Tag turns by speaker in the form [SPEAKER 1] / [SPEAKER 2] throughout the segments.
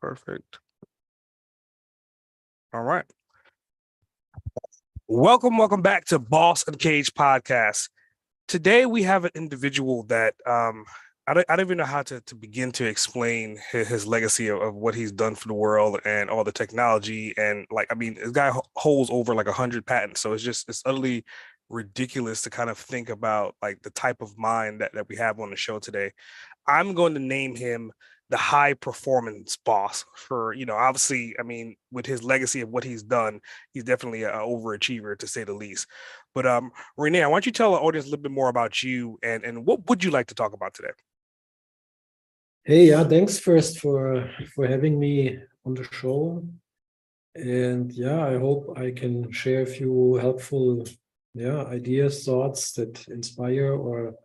[SPEAKER 1] Perfect. All right. Welcome back to Boss Uncaged podcast. Today we have an individual that I don't even know how to begin to explain his legacy of what he's done for the world and all the technology. And this guy holds over like 100 patents. So it's utterly ridiculous to kind of think about like the type of mind that we have on the show today. I'm going to name him the high performance boss for, obviously, with his legacy of what he's done, he's definitely an overachiever to say the least. But Reiner, why don't you tell the audience a little bit more about you and what would you like to talk about today?
[SPEAKER 2] Hey, yeah, thanks first for having me on the show. And yeah, I hope I can share a few helpful ideas, thoughts that inspire or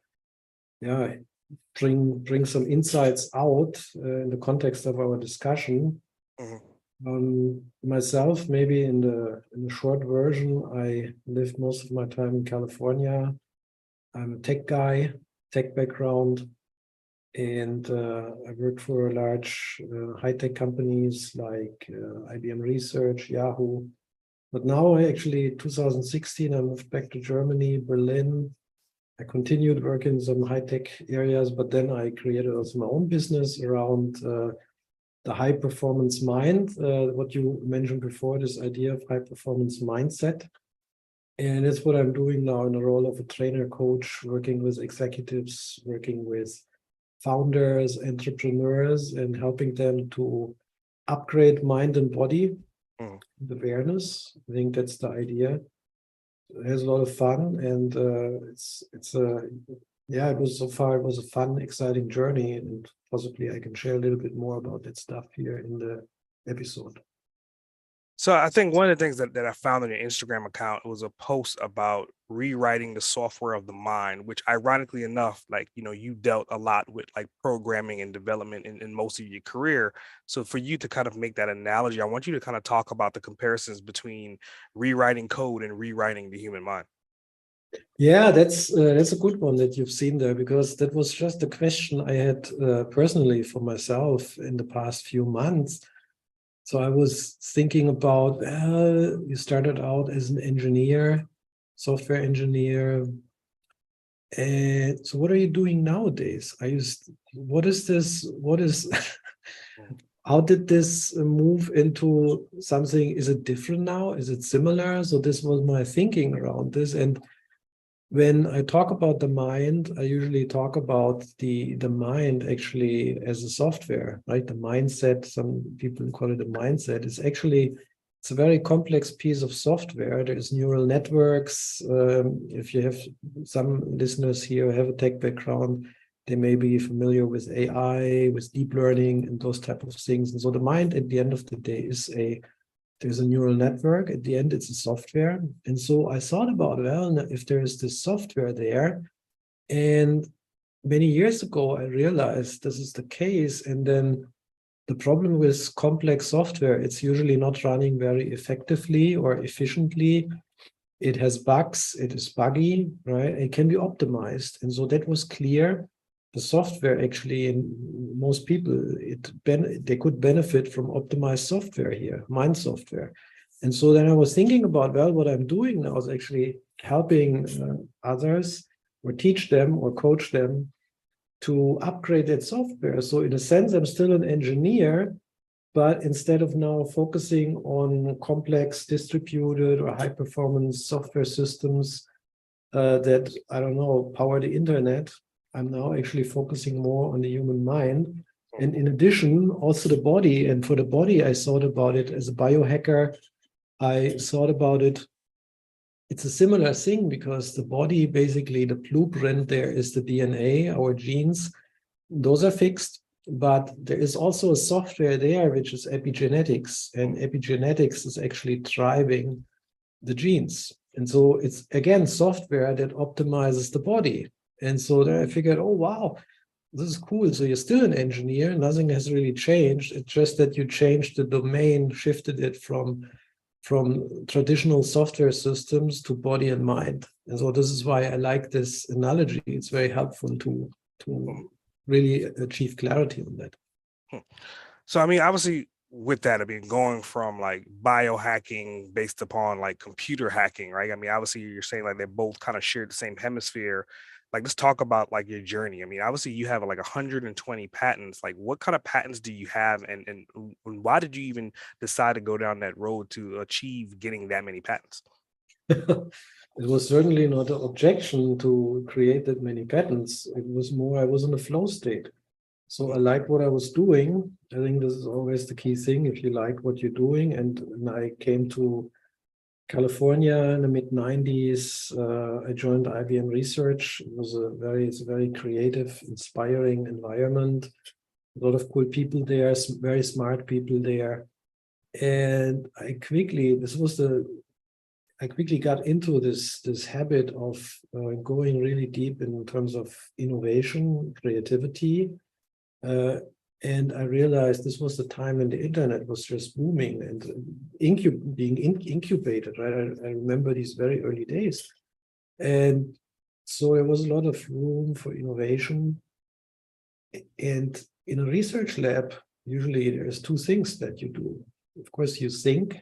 [SPEAKER 2] yeah, bring some insights out in the context of our discussion. Myself, maybe in the short version, I lived most of my time in California. I'm a tech guy, tech background. And I worked for large high-tech companies like IBM Research, Yahoo. But now, actually, 2016, I moved back to Germany, Berlin. I continued working in some high-tech areas, but then I created also my own business around the high-performance mind, what you mentioned before, this idea of high-performance mindset. And that's what I'm doing now in the role of a trainer coach, working with executives, working with founders, entrepreneurs, and helping them to upgrade mind and body, the awareness. I think that's the idea. It has a lot of fun, and it was a fun, exciting journey, and possibly I can share a little bit more about that stuff here in the episode.
[SPEAKER 1] So I think one of the things that I found on your Instagram account was a post about rewriting the software of the mind, which ironically enough, you dealt a lot with like programming and development in most of your career. So for you to kind of make that analogy, I want you to kind of talk about the comparisons between rewriting code and rewriting the human mind.
[SPEAKER 2] Yeah, that's a good one that you've seen there, because that was just a question I had personally for myself in the past few months. So I was thinking about, you started out as an engineer, software engineer. And so what are you doing nowadays? How did this move into something? Is it different now? Is it similar? So this was my thinking around this. And when I talk about the mind, I usually talk about the mind actually as a software, right? The mindset, some people call it a mindset. It's a very complex piece of software. There's neural networks. If you have some listeners here who have a tech background, they may be familiar with AI, with deep learning and those type of things. And so the mind at the end of the day there's a neural network. At the end, it's a software. And so I thought about, well, if there is this software there, and many years ago, I realized this is the case. And then the problem with complex software, it's usually not running very effectively or efficiently. It has bugs, it is buggy, right? It can be optimized. And so that was clear. The software actually, in most people, they could benefit from optimized software here, mind software. And so then I was thinking about, well, what I'm doing now is actually helping others or teach them or coach them to upgrade that software. So in a sense, I'm still an engineer, but instead of now focusing on complex distributed or high performance software systems that, I don't know, power the internet, I'm now actually focusing more on the human mind. And in addition, also the body. And for the body, I thought about it as a biohacker. I thought about it. It's a similar thing because the body, basically the blueprint there is the DNA, our genes. Those are fixed, but there is also a software there, which is epigenetics. And epigenetics is actually driving the genes. And so it's, again, software that optimizes the body. And so then I figured, oh, wow, this is cool. So you're still an engineer. Nothing has really changed. It's just that you changed the domain, shifted it from traditional software systems to body and mind. And so this is why I like this analogy. It's very helpful to really achieve clarity on that.
[SPEAKER 1] So, I mean, obviously, with that, I mean, going from like biohacking based upon like computer hacking, right? I mean, obviously, you're saying like they both kind of share the same hemisphere. Like, let's talk about like your journey. I mean, obviously, you have like 120 patents. Like, what kind of patents do you have, and why did you even decide to go down that road to achieve getting that many patents?
[SPEAKER 2] It was certainly not an objection to create that many patents. It was more I was in a flow state. So I liked what I was doing. I think this is always the key thing if you like what you're doing. And I came to California in the mid 90s. I joined IBM Research. It's a very creative, inspiring environment. A lot of cool people there, very smart people there. And I quickly got into this habit of going really deep in terms of innovation, creativity. Uh, and I realized this was the time when the internet was just booming and being incubated, right? I remember these very early days. And so there was a lot of room for innovation. And in a research lab, usually there's two things that you do. Of course, you think,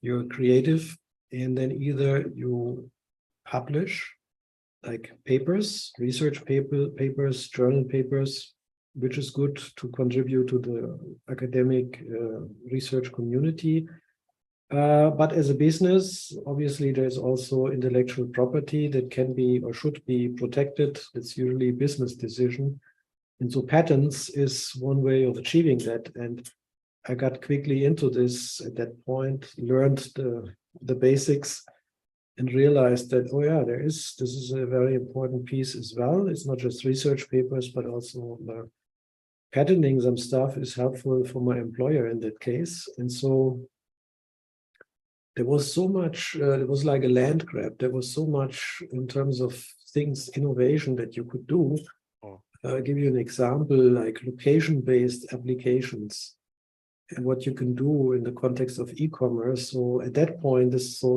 [SPEAKER 2] you're creative, and then either you publish like papers, papers, journal papers, which is good to contribute to the academic research community. But as a business, obviously, there's also intellectual property that can be or should be protected. It's usually a business decision. And so patents is one way of achieving that. And I got quickly into this at that point, learned the basics, and realized that, oh yeah, this is a very important piece as well. It's not just research papers, but also patenting some stuff is helpful for my employer in that case. And so there was so much, it was like a land grab. There was so much in terms of things, innovation that you could do. I'll give you an example, like location-based applications and what you can do in the context of e-commerce. So at that point,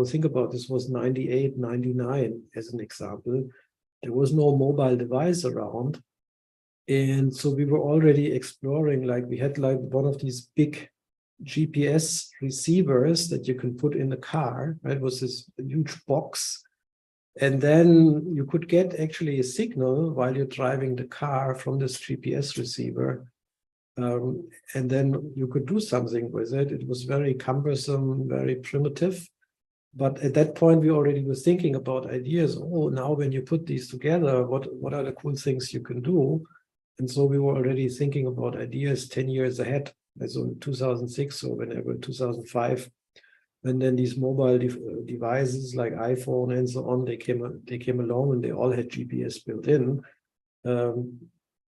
[SPEAKER 2] think about this was 98, 99 as an example. There was no mobile device around. And so we were already exploring, like we had like one of these big GPS receivers that you can put in the car, right? It was this huge box. And then you could get actually a signal while you're driving the car from this GPS receiver. And then you could do something with it. It was very cumbersome, very primitive. But at that point, we already were thinking about ideas. Oh, now when you put these together, what are the cool things you can do? And so we were already thinking about ideas 10 years ahead. So in 2006 or whenever, 2005. And then these mobile devices like iPhone and so on, they came along and they all had GPS built in.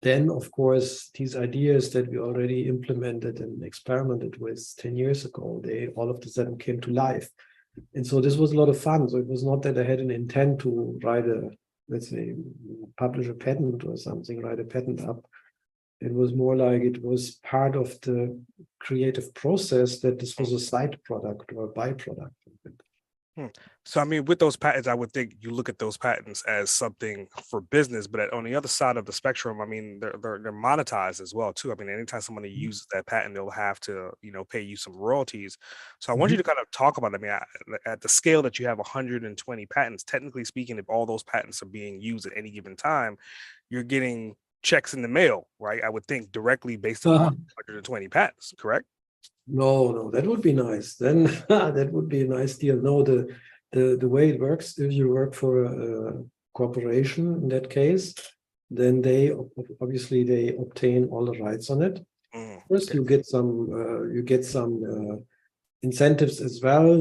[SPEAKER 2] Then, of course, these ideas that we already implemented and experimented with 10 years ago, they all of a sudden came to life. And so this was a lot of fun. So it was not that I had an intent to let's say, publish a patent or something, write a patent up. It was more like it was part of the creative process that this was a side product or a byproduct of it.
[SPEAKER 1] So, I mean, with those patents, I would think you look at those patents as something for business, but on the other side of the spectrum, I mean, they're monetized as well too. I mean, anytime somebody uses that patent, they'll have to, pay you some royalties. So, I want you to kind of talk about, I mean, at the scale that you have 120 patents, technically speaking, if all those patents are being used at any given time, you're getting checks in the mail, right? I would think directly based upon 120 patents, correct?
[SPEAKER 2] No, that would be nice. Then that would be a nice deal. No, the way it works, if you work for a corporation in that case, then they obviously they obtain all the rights on it. First,
[SPEAKER 1] Okay.
[SPEAKER 2] you get some incentives as well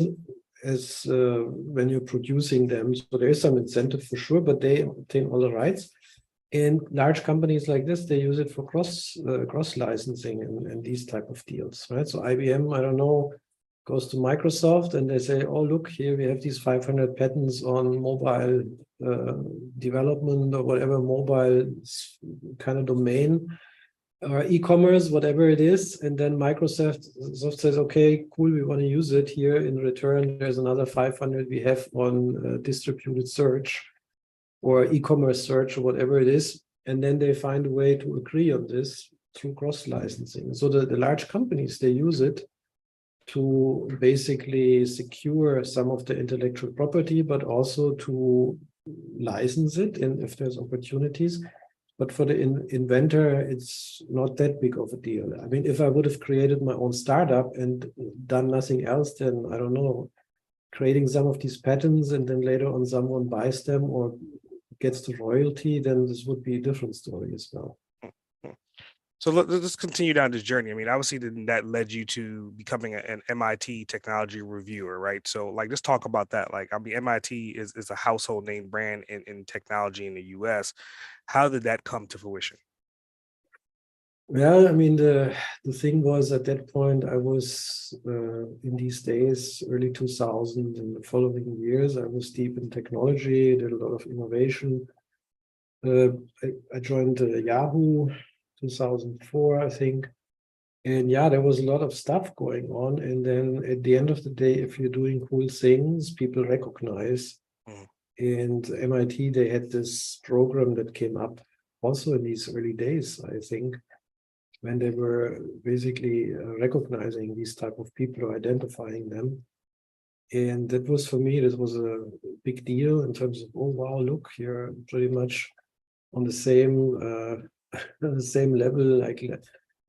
[SPEAKER 2] as when you're producing them. So there is some incentive for sure, but they obtain all the rights. And large companies like this, they use it for cross licensing and these type of deals, right? So IBM, I don't know, goes to Microsoft and they say, oh, look, here we have these 500 patents on mobile development or whatever mobile kind of domain or e-commerce, whatever it is. And then Microsoft says, okay, cool, we want to use it here. In return, there's another 500 we have on distributed search or e-commerce search or whatever it is. And then they find a way to agree on this. through cross-licensing. So the large companies, they use it to basically secure some of the intellectual property, but also to license it and if there's opportunities. But for the inventor, it's not that big of a deal. I mean, if I would have created my own startup and done nothing else, then I don't know, creating some of these patents and then later on someone buys them or gets the royalty, then this would be a different story as well.
[SPEAKER 1] So let's continue down this journey. I mean, obviously that led you to becoming an MIT technology reviewer, right? So like, let's talk about that. Like, I mean, MIT is a household name brand in technology in the US. How did that come to fruition?
[SPEAKER 2] Well, I mean, the thing was at that point, I was in these days, early 2000 and the following years, I was deep in technology, did a lot of innovation. I joined Yahoo 2004, I think. And yeah, there was a lot of stuff going on. And then at the end of the day, if you're doing cool things, people recognize.
[SPEAKER 1] Mhm.
[SPEAKER 2] And MIT, they had this program that came up also in these early days, I think, when they were basically recognizing these type of people or identifying them. And that was, for me, this was a big deal in terms of, oh, wow, look, you're pretty much on the same level like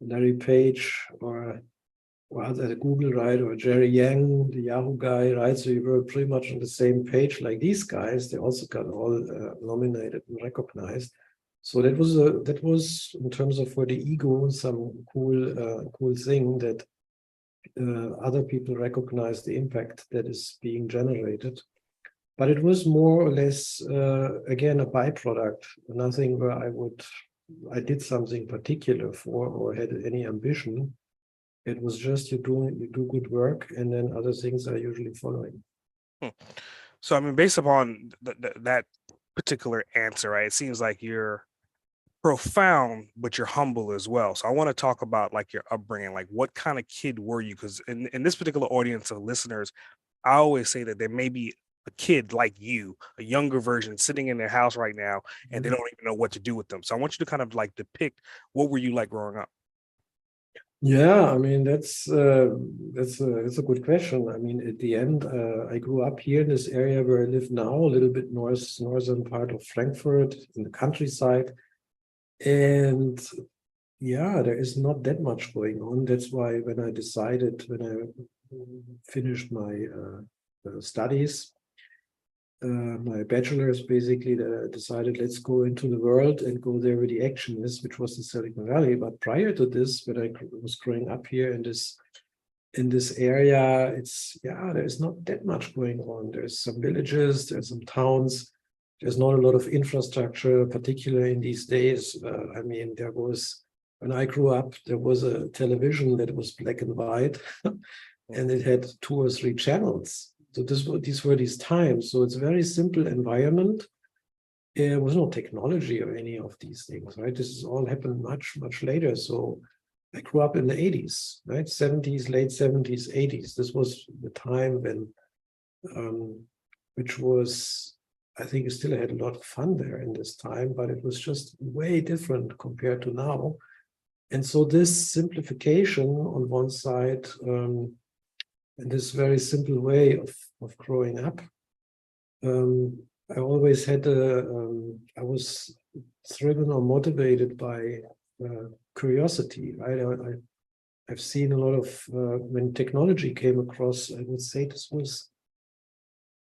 [SPEAKER 2] Larry Page or other Google, right, or Jerry Yang, the Yahoo guy, right? So you were pretty much on the same page like these guys. They also got all nominated and recognized. So that was in terms of for the ego some cool thing that other people recognize the impact that is being generated. But it was more or less again a byproduct, nothing where I did something particular for or had any ambition. It was just you do good work, and then other things are usually following.
[SPEAKER 1] Hmm. So I mean, based upon that particular answer, right? It seems like you're profound, but you're humble as well. So I want to talk about like your upbringing, like what kind of kid were you? Because in this particular audience of listeners, I always say that there may be a kid like you, a younger version sitting in their house right now, and they don't even know what to do with them. So I want you to kind of like depict what were you like growing up?
[SPEAKER 2] Yeah, I mean that's a good question. I mean, at the end, I grew up here in this area where I live now, a little bit northern part of Frankfurt, in the countryside, and yeah, there is not that much going on. That's why when I finished my studies, my bachelor's, basically, that I decided let's go into the world and go there where the action is, which was the Silicon Valley. But prior to this, when I was growing up here in this area, there's not that much going on. There's some villages, there's some towns. There's not a lot of infrastructure, particularly in these days. I mean, when I grew up, there was a television that was black and white, and it had 2 or 3 channels. So these were these times. So it's a very simple environment. There was no technology or any of these things, right? This has all happened much later. So I grew up in the 80s, right? 70s, late 70s, 80s. This was the time when, which was, I think, you still had a lot of fun there in this time, but it was just way different compared to now. And so this simplification on one side, and this very simple way of growing up, I always had I was driven or motivated by curiosity, right? I've seen a lot of, when technology came across, I would say this was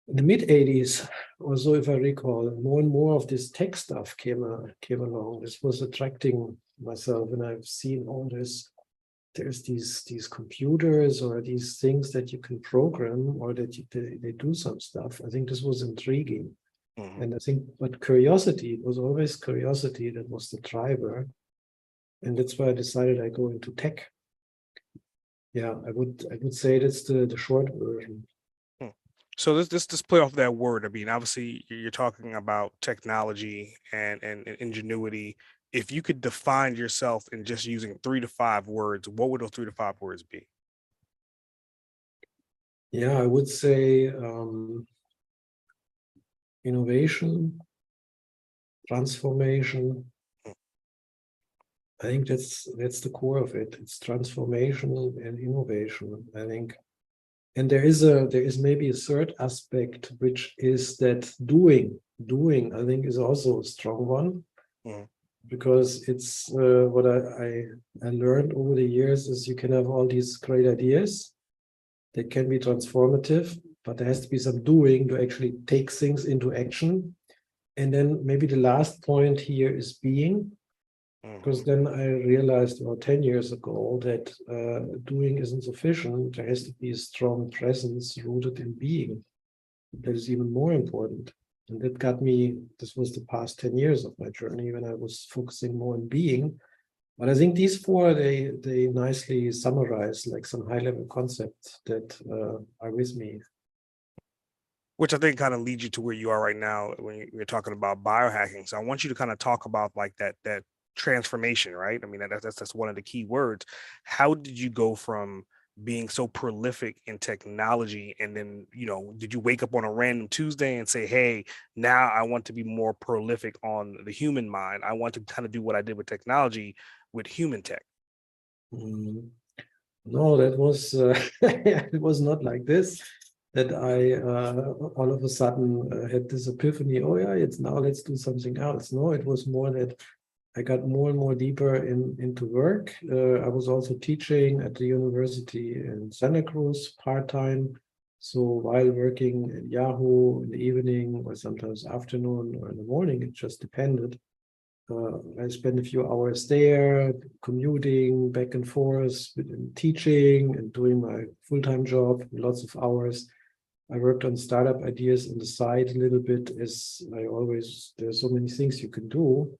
[SPEAKER 2] in the mid 80s or so, if I recall, more and more of this tech stuff came along. This was attracting myself, and I've seen all this. There's these computers or these things that you can program or that they do some stuff. I think this was intriguing.
[SPEAKER 1] Mhm.
[SPEAKER 2] And I think, but curiosity, it was always curiosity that was the driver. And that's why I decided I go into tech. Yeah, I would say that's the short version.
[SPEAKER 1] Hmm. So let's play off that word. I mean, obviously you're talking about technology and ingenuity. If you could define yourself in just using 3 to 5 words, what would those 3 to 5 words be?
[SPEAKER 2] Yeah, I would say innovation, transformation, I think that's the core of it. It's transformation and innovation, I think. And there is maybe a third aspect, which is that doing, I think, is also a strong one,
[SPEAKER 1] Mm.
[SPEAKER 2] because it's what I learned over the years is you can have all these great ideas that can be transformative, but there has to be some doing to actually take things into action. And then maybe the last point here is being, because then I realized about 10 years ago that doing isn't sufficient. There has to be a strong presence rooted in being. That is even more important. And that got me, this was the past 10 years of my journey when I was focusing more on being. But I think these four, they nicely summarize like some high-level concepts that are with me.
[SPEAKER 1] Which I think kind of leads you to where you are right now when you're talking about biohacking. So I want you to kind of talk about like that transformation, right? I mean, that's one of the key words. How did you go from being so prolific in technology, and then, did you wake up on a random Tuesday and say, hey, now I want to be more prolific on the human mind. I want to kind of do what I did with technology with human tech.
[SPEAKER 2] Mm. No, that was it was not like this. That I all of a sudden had this epiphany. Oh yeah, it's now let's do something else. No, it was more that I got more and more deeper into work. I was also teaching at the university in Santa Cruz part-time. So while working at Yahoo in the evening or sometimes afternoon or in the morning, it just depended. I spent a few hours there, commuting back and forth, teaching and doing my full-time job, lots of hours. I worked on startup ideas on the side a little bit, as there's so many things you can do.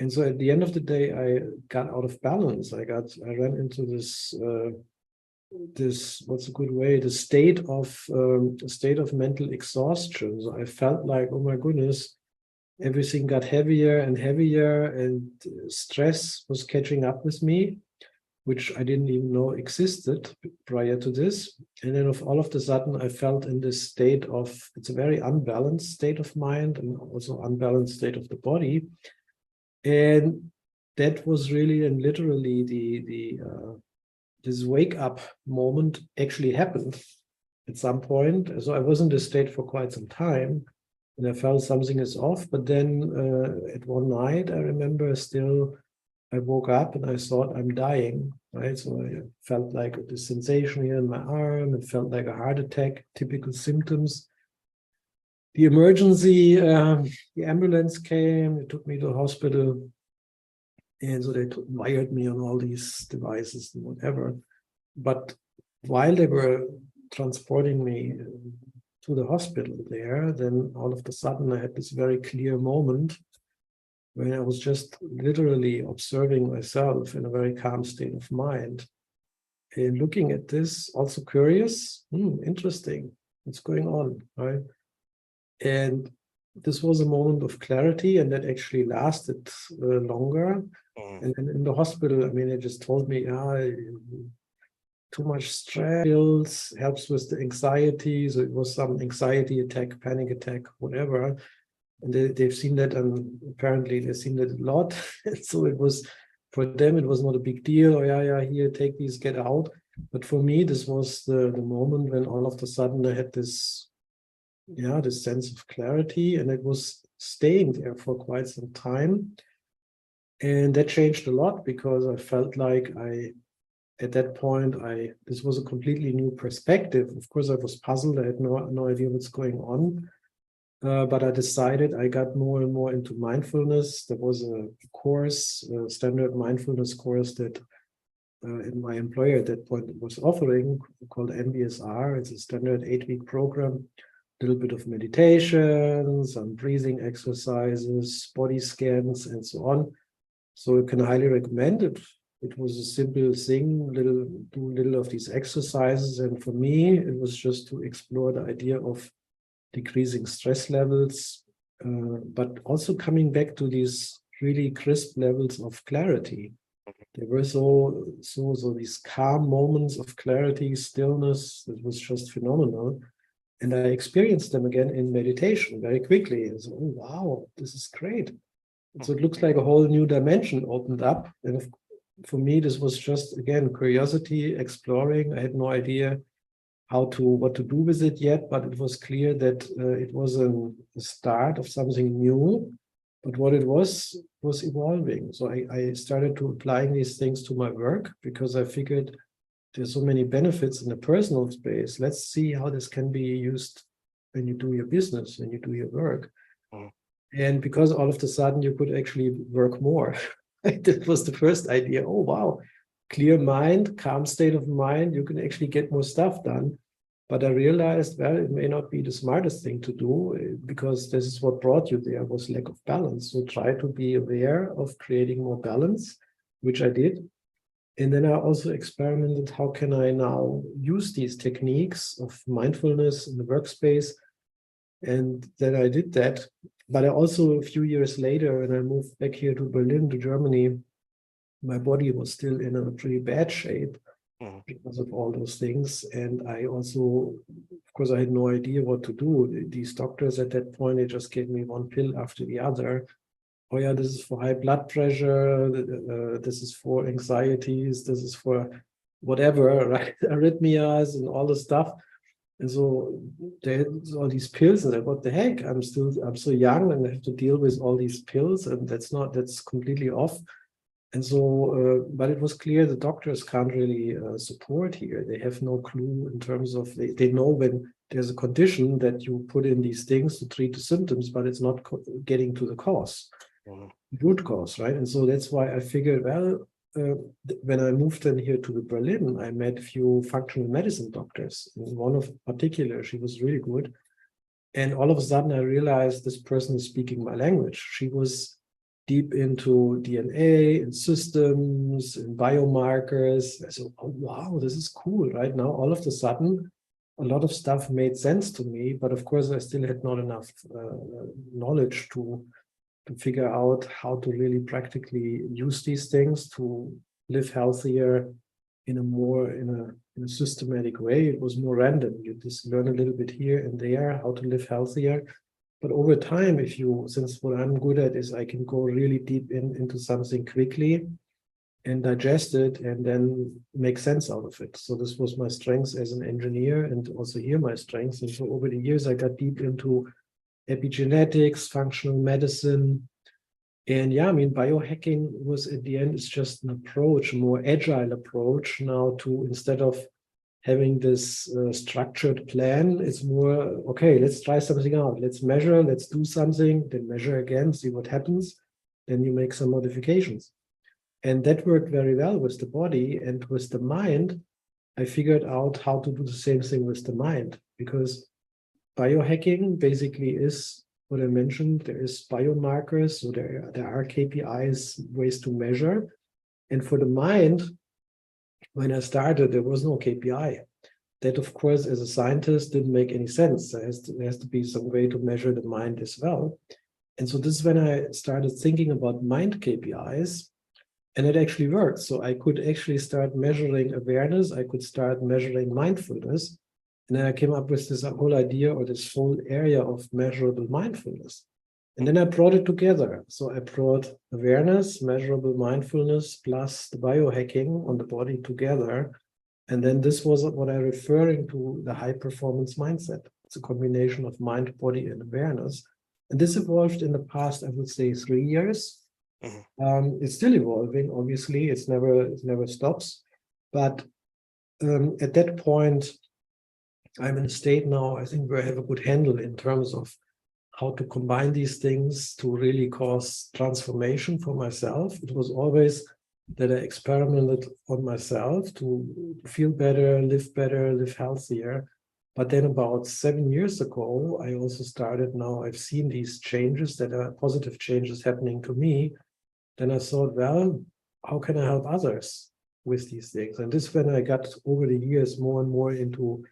[SPEAKER 2] And so at the end of the day, I got out of balance. I ran into this what's a good way, the state of mental exhaustion. So I felt like, oh my goodness, everything got heavier and heavier, and stress was catching up with me, which I didn't even know existed prior to this. And then all of a sudden, I felt in this state of, it's a very unbalanced state of mind and also unbalanced state of the body. And that was really and literally this wake up moment actually happened at some point. So I was in this state for quite some time, and I felt something is off. But then at one night, I remember still, I woke up and I thought I'm dying, right? So I felt like this sensation here in my arm. It felt like a heart attack, typical symptoms. The the ambulance came, it took me to the hospital. And so they wired me on all these devices and whatever. But while they were transporting me to the hospital there, then all of a sudden I had this very clear moment when I was just literally observing myself in a very calm state of mind. And looking at this, also curious, interesting, what's going on, right? And this was a moment of clarity, and that actually lasted longer. And then in the hospital, I mean, they just told me, too much stress helps with the anxiety. So it was some anxiety attack, panic attack, whatever. And they've seen that, and apparently they've seen that a lot. So it was, for them, it was not a big deal. Oh, yeah, here, take these, get out. But for me, this was the moment when all of a sudden I had this sense of clarity, and it was staying there for quite some time. And that changed a lot, because I felt like at that point, this was a completely new perspective. Of course, I was puzzled. I had no idea what's going on. But I decided, I got more and more into mindfulness. There was a course, a standard mindfulness course that in my employer at that point was offering, called MBSR. It's a standard 8-week program. A little bit of meditation, some breathing exercises, body scans, and so on. So I can highly recommend it. It was a simple thing, do little of these exercises. And for me, it was just to explore the idea of decreasing stress levels, but also coming back to these really crisp levels of clarity. There were so these calm moments of clarity, stillness, that was just phenomenal. And I experienced them again in meditation very quickly. And so, oh, wow, this is great. So it looks like a whole new dimension opened up. And for me, this was just, again, curiosity, exploring. I had no idea what to do with it yet, but it was clear that it was a start of something new. But what it was evolving. So I started to applying these things to my work because I figured there's so many benefits in the personal space. Let's see how this can be used when you do your business, when you do your work.
[SPEAKER 1] Mm.
[SPEAKER 2] And because all of a sudden you could actually work more. That was the first idea. Oh, wow. Clear mind, calm state of mind. You can actually get more stuff done. But I realized, well, it may not be the smartest thing to do because this is what brought you there was lack of balance. So try to be aware of creating more balance, which I did. And then I also experimented, how can I now use these techniques of mindfulness in the workspace? And then I did that. But I also, a few years later, when I moved back here to Berlin, to Germany, my body was still in a pretty bad shape because of all those things. And I also, of course, I had no idea what to do. These doctors at that point, they just gave me one pill after the other. Oh yeah, this is for high blood pressure, this is for anxieties, this is for whatever, right? Arrhythmias and all the stuff. And so there's all these pills, and what the heck? I'm so young and I have to deal with all these pills, and that's completely off. And so, but it was clear the doctors can't really support here. They have no clue in terms of, they know when there's a condition that you put in these things to treat the symptoms, but it's not getting to the cause, root cause, right? And so that's why I figured, well, when I moved in here to Berlin, I met a few functional medicine doctors. And one of particular, she was really good. And all of a sudden, I realized this person is speaking my language. She was deep into DNA and systems and biomarkers. I said, oh, wow, this is cool, right? Now, all of a sudden, a lot of stuff made sense to me. But of course, I still had not enough knowledge to figure out how to really practically use these things to live healthier in a systematic way. It was more random. You just learn a little bit here and there how to live healthier. But over time, since what I'm good at is I can go really deep into something quickly and digest it and then make sense out of it. So this was my strength as an engineer, and also here my strengths. And so over the years, I got deep into epigenetics, functional medicine. And yeah, I mean, biohacking was at the end, it's just an approach, a more agile approach now to, instead of having this structured plan, it's more, okay, let's try something out. Let's measure, let's do something, then measure again, see what happens. Then you make some modifications. And that worked very well with the body. And with the mind, I figured out how to do the same thing with the mind, because biohacking basically is what I mentioned. There is biomarkers, so there are KPIs, ways to measure. And for the mind, when I started, there was no KPI. That, of course, as a scientist, didn't make any sense. There has to be some way to measure the mind as well. And so this is when I started thinking about mind KPIs, and it actually worked. So I could actually start measuring awareness. I could start measuring mindfulness. And then I came up with this whole idea, or this whole area of measurable mindfulness. And then I brought it together. So I brought awareness, measurable mindfulness, plus the biohacking on the body together. And then this was what I'm referring to, the high performance mindset. It's a combination of mind, body, and awareness. And this evolved in the past, I would say, 3 years. It's still evolving, obviously. It never stops. But at that point, I'm in a state now, I think, where I have a good handle in terms of how to combine these things to really cause transformation for myself. It was always that I experimented on myself to feel better, live healthier. But then about 7 years ago, I also started, now I've seen these changes that are positive changes happening to me. Then I thought, well, how can I help others with these things? And this, when I got over the years more and more into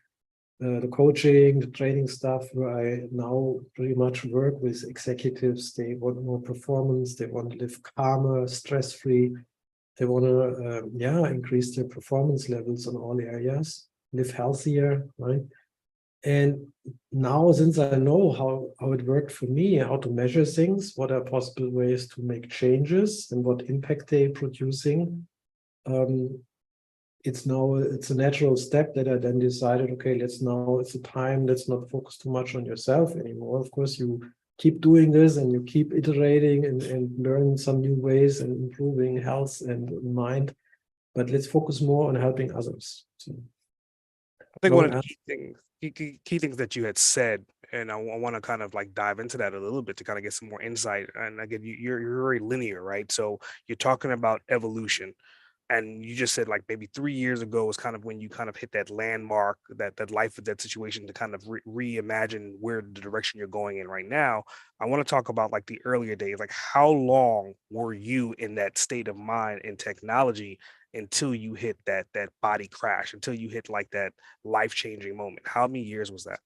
[SPEAKER 2] the coaching, the training stuff, where I now pretty much work with executives. They want more performance. They want to live calmer, stress-free. They want to, increase their performance levels on all areas, live healthier, right? And now, since I know how it worked for me, how to measure things, what are possible ways to make changes and what impact they're producing, um, it's a natural step that I then decided, okay, it's a time, let's not focus too much on yourself anymore. Of course, you keep doing this and you keep iterating and learn some new ways and improving health and mind, but let's focus more on helping others. So,
[SPEAKER 1] I think one
[SPEAKER 2] long
[SPEAKER 1] of the
[SPEAKER 2] answer.
[SPEAKER 1] key things that you had said, and I want to kind of like dive into that a little bit to kind of get some more insight. And again, you're very linear, right? So you're talking about evolution, and you just said like maybe 3 years ago was kind of when you kind of hit that landmark, that life of that situation to kind of reimagine where the direction you're going in right now. I want to talk about like the earlier days, like how long were you in that state of mind in technology until you hit that body crash, until you hit like that life-changing moment? How many years was that?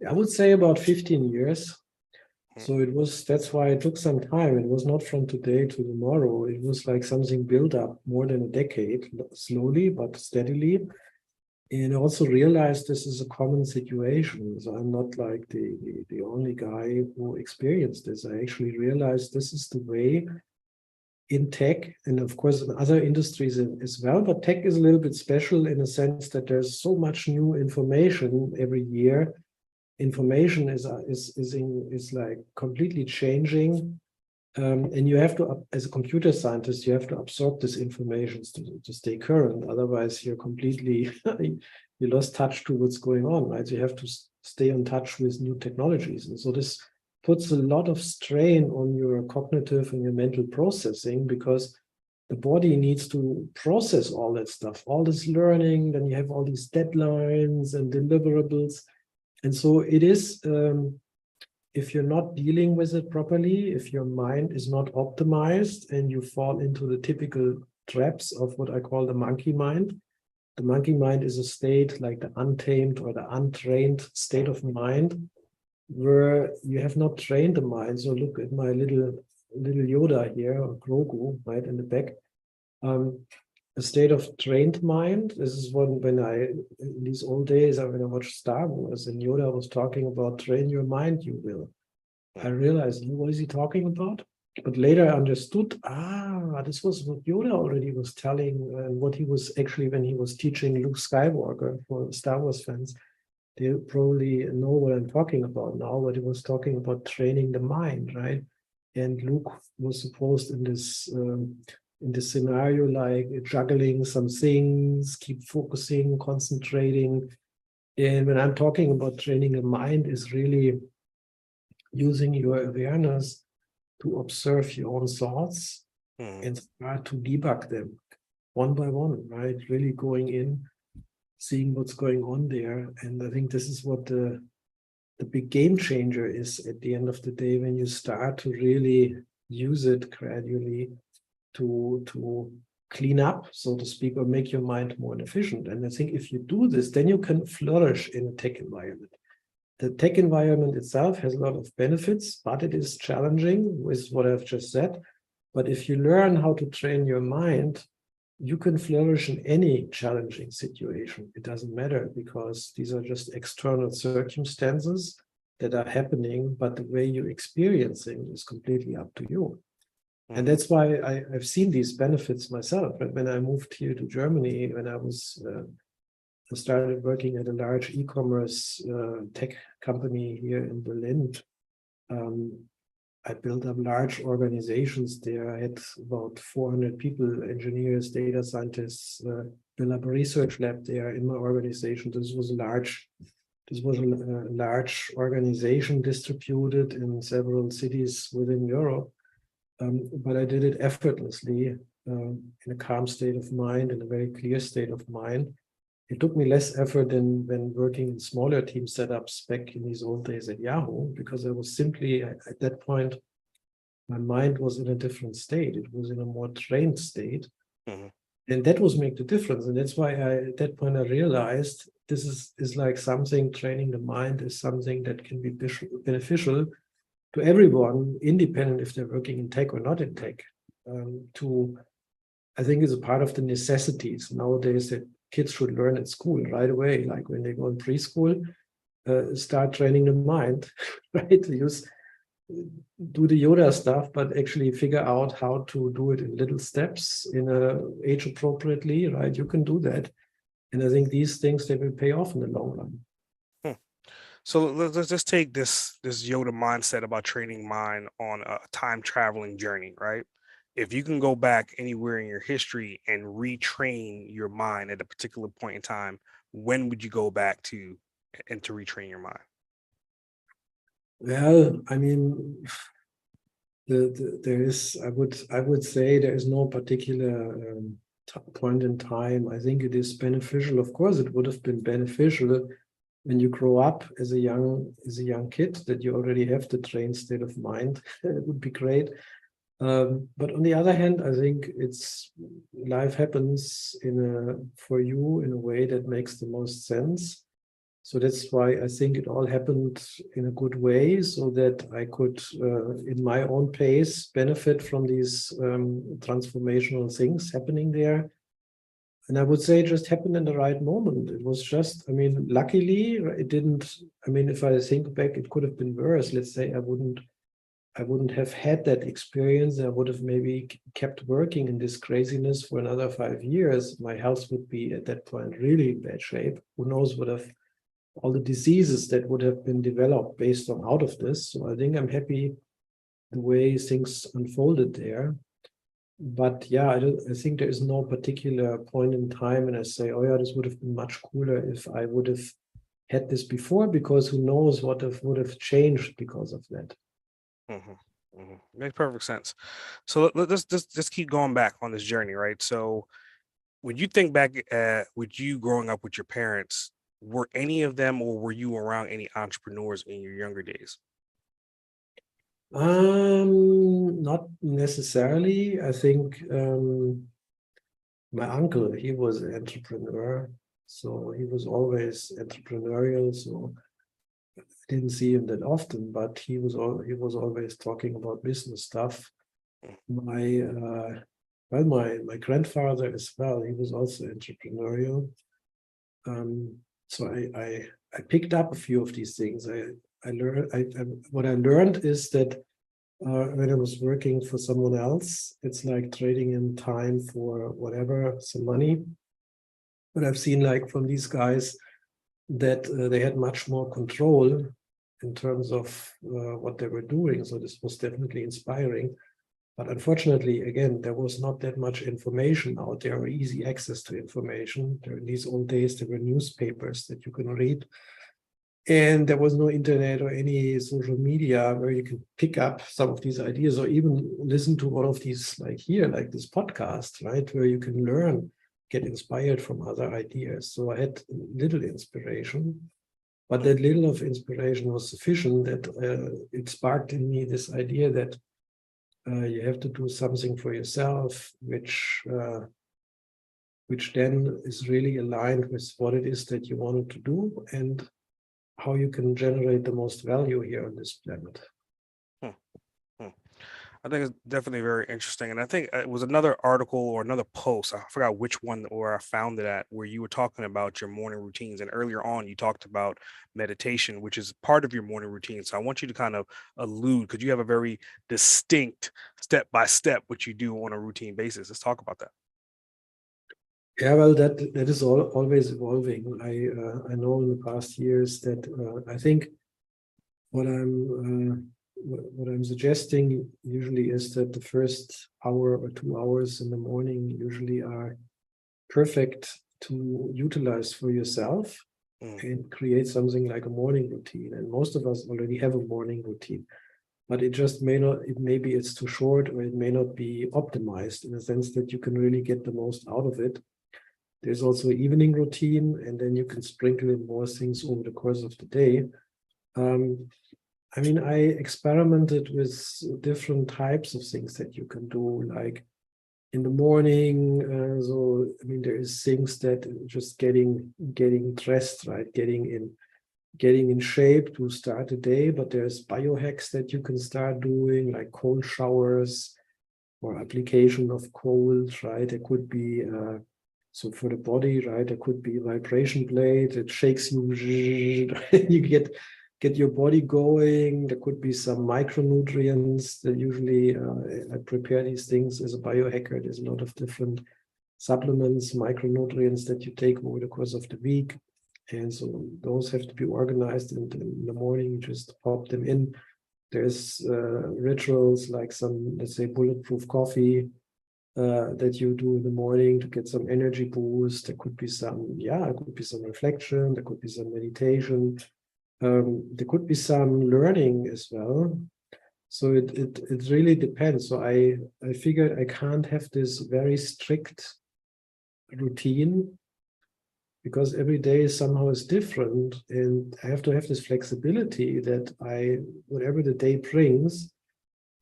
[SPEAKER 2] I would say about 15 years.
[SPEAKER 1] Mm.
[SPEAKER 2] So that's why it took some time. It was not from today to tomorrow. It was like something built up more than a decade, slowly but steadily. And also realized this is a common situation. So I'm not like the only guy who experienced this. I actually realized this is the way in tech, and of course in other industries as well. But tech is a little bit special in a sense that there's so much new information every year. Information is like completely changing, and you have to, as a computer scientist, you have to absorb this information to stay current. Otherwise, you're completely you lost touch to what's going on, right? So you have to stay in touch with new technologies, and so this puts a lot of strain on your cognitive and your mental processing because the body needs to process all that stuff, all this learning. Then you have all these deadlines and deliverables. And so it is, if you're not dealing with it properly, if your mind is not optimized and you fall into the typical traps of what I call the monkey mind. The monkey mind is a state like the untamed or the untrained state of mind where you have not trained the mind. So look at my little Yoda here, or Grogu, right in the back. Um, a state of trained mind. This is when I, in these old days, when I watched Star Wars and Yoda was talking about train your mind, you will. I realized, what is he talking about? But later I understood, this was what Yoda already was telling, and what he was actually, when he was teaching Luke Skywalker for Star Wars fans, they probably know what I'm talking about now, but he was talking about training the mind, right? And Luke was supposed in this scenario, like juggling some things, keep focusing, concentrating. And when I'm talking about training the mind, is really using your awareness to observe your own thoughts
[SPEAKER 1] Mhm.
[SPEAKER 2] and start to debug them one by one, right? Really going in, seeing what's going on there. And I think this is what the big game changer is at the end of the day, when you start to really use it gradually to clean up, so to speak, or make your mind more efficient. And I think if you do this, then you can flourish in a tech environment. The tech environment itself has a lot of benefits, but it is challenging with what I've just said. But if you learn how to train your mind, you can flourish in any challenging situation. It doesn't matter because these are just external circumstances that are happening, but the way you're experiencing is completely up to you. And
[SPEAKER 1] Mhm.
[SPEAKER 2] that's why I've seen these benefits myself. When I moved here to Germany, when I started working at a large e-commerce tech company here in Berlin. Um, I built up large organizations there. I had about 400 people, engineers, data scientists, built up a research lab there in my organization. This was a large organization distributed in several cities within Europe. But I did it effortlessly, in a calm state of mind, in a very clear state of mind. It took me less effort than when working in smaller team setups back in these old days at Yahoo, because I was simply, at that point, my mind was in a different state. It was in a more trained state.
[SPEAKER 1] Mhm.
[SPEAKER 2] And that was make the difference. And that's why at that point I realized this is like something, training the mind is something that can be beneficial to everyone, independent if they're working in tech or not in tech. I think is a part of the necessities nowadays that kids should learn at school right away. Like when they go in preschool, start training the mind, right? Do the Yoda stuff, but actually figure out how to do it in little steps in a age appropriately, right? You can do that. And I think these things, they will pay off in the long run.
[SPEAKER 1] So let's just take this Yoda mindset about training mind on a time traveling journey, right? If you can go back anywhere in your history and retrain your mind at a particular point in time, when would you go back to and to retrain your mind?
[SPEAKER 2] Well, I mean, there is, I would say there is no particular point in time. I think it is beneficial. Of course, it would have been beneficial when you grow up as a young kid that you already have the trained state of mind. It would be great. But on the other hand, I think life happens for you in a way that makes the most sense. So that's why I think it all happened in a good way, so that I could, in my own pace, benefit from these transformational things happening there. And I would say it just happened in the right moment. It was just, I mean, luckily it didn't, I mean, if I think back, it could have been worse. Let's say I wouldn't have had that experience. I would have maybe kept working in this craziness for another 5 years. My health would be at that point really in bad shape. Who knows what all the diseases that would have been developed based on out of this. So I think I'm happy the way things unfolded there. But yeah, I think there is no particular point in time and I say, oh yeah, this would have been much cooler if I would have had this before, because who knows what would have changed because of that.
[SPEAKER 1] Makes perfect sense. So let's just keep going back on this journey, right? So when you think back with you growing up with your parents, were any of them or were you around any entrepreneurs in your younger days?
[SPEAKER 2] Not necessarily. I think my uncle, he was an entrepreneur, so he was always entrepreneurial. So I didn't see him that often, but he was always talking about business stuff. My grandfather as well, he was also entrepreneurial. So I picked up a few of these things. What I learned is that when I was working for someone else, it's like trading in time for whatever, some money. But I've seen, like, from these guys that they had much more control in terms of what they were doing. So this was definitely inspiring. But unfortunately, again, there was not that much information out there or easy access to information. In these old days, there were newspapers that you can read. And there was no internet or any social media where you can pick up some of these ideas or even listen to one of these, like this podcast, right? Where you can learn, get inspired from other ideas. So I had little inspiration, but that little of inspiration was sufficient that it sparked in me this idea that you have to do something for yourself, which then is really aligned with what it is that you wanted to do and how you can generate the most value here on this planet.
[SPEAKER 1] I think it's definitely very interesting. And I think it was another article or another post, I forgot which one where I found it at, where you were talking about your morning routines. And earlier on, you talked about meditation, which is part of your morning routine. So I want you to kind of allude, because you have a very distinct step by step what you do on a routine basis. Let's talk about that.
[SPEAKER 2] Yeah, well, that is always evolving. I know in the past years that I think what I'm suggesting usually is that the first hour or 2 hours in the morning usually are perfect to utilize for yourself and create something like a morning routine. And most of us already have a morning routine, but maybe it's too short, or it may not be optimized in the sense that you can really get the most out of it. There's also an evening routine, and then you can sprinkle in more things over the course of the day. I mean, I experimented with different types of things that you can do, like in the morning. So, I mean, there is things that just getting dressed, right? Getting in shape to start the day, but there's biohacks that you can start doing, like cold showers or application of cold, right? There could be So for the body, right, there could be a vibration plate that shakes you. You get your body going. There could be some micronutrients that usually I prepare these things as a biohacker. There's a lot of different supplements, micronutrients that you take over the course of the week. And so those have to be organized, and in the morning you just pop them in. There's rituals like some, let's say, bulletproof coffee that you do in the morning to get some energy boost. There could be some, it could be some reflection. There could be some meditation. There could be some learning as well. So it really depends. So I figured I can't have this very strict routine, because every day somehow is different, and I have to have this flexibility that whatever the day brings,